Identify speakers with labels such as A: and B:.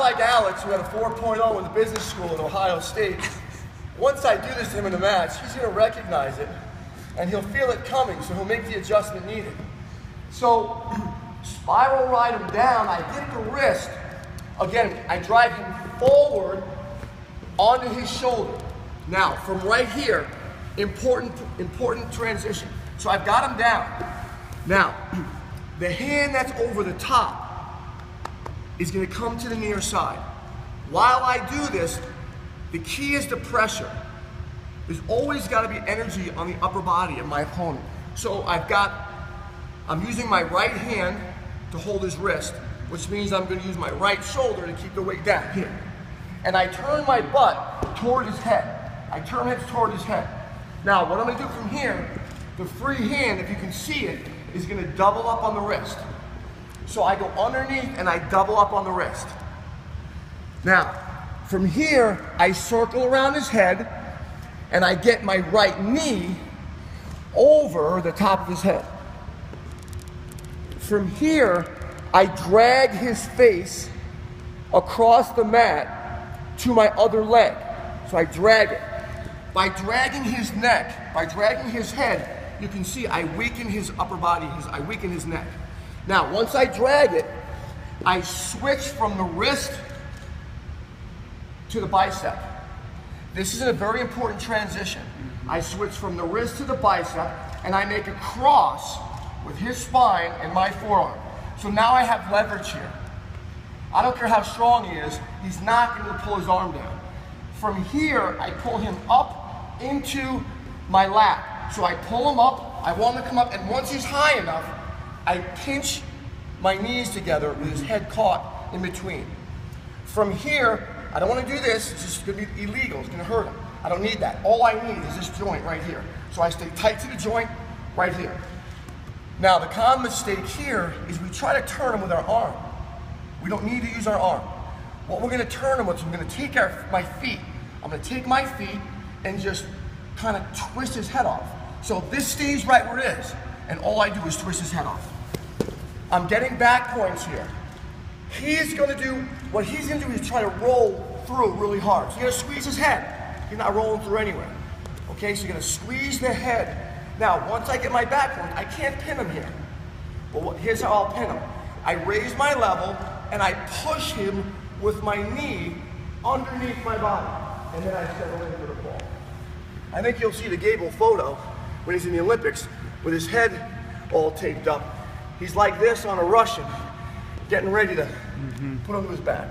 A: like Alex, who had a 4.0 in the business school at Ohio State, once I do this to him in the match, he's going to recognize it, and he'll feel it coming, so he'll make the adjustment needed. So, spiral ride him down, I get the wrist. Again, I drive him forward onto his shoulder. Now, from right here, important transition. So I've got him down. Now, the hand that's over the top is going to come to the near side. While I do this, the key is the pressure. There's always got to be energy on the upper body of my opponent. So I'm using my right hand to hold his wrist, which means I'm going to use my right shoulder to keep the weight down here. And I turn my butt toward his head. I turn it toward his head. Now, what I'm going to do from here, the free hand, if you can see it, is going to double up on the wrist. So I go underneath and I double up on the wrist. Now, from here, I circle around his head and I get my right knee over the top of his head. From here, I drag his face across the mat to my other leg. So I drag it. By dragging his neck, by dragging his head, you can see I weaken his upper body, I weaken his neck. Now, once I drag it, I switch from the wrist to the bicep. This is a very important transition. I switch from the wrist to the bicep, and I make a cross with his spine and my forearm. So now I have leverage here. I don't care how strong he is, he's not going to pull his arm down. From here, I pull him up into my lap. So I pull him up, I want him to come up, and once he's high enough, I pinch my knees together with his head caught in between. From here, I don't want to do this, it's just going to be illegal, it's going to hurt him. I don't need that. All I need is this joint right here. So I stay tight to the joint right here. Now, the common mistake here is we try to turn him with our arm. We don't need to use our arm. What we're going to turn him with is I'm going to take my feet. I'm going to take my feet and just kind of twist his head off. So this stays right where it is, and all I do is twist his head off. I'm getting back points here. What he's going to do is try to roll through really hard. So you're going to squeeze his head. He's not rolling through anyway. Okay, so you're going to squeeze the head. Now, once I get my back point, I can't pin him here. But here's how I'll pin him. I raise my level, and I push him with my knee underneath my body. And then I settle in for the fall. I think you'll see the Gable photo when he's in the Olympics with his head all taped up. He's like this on a Russian, getting ready to put him to his back.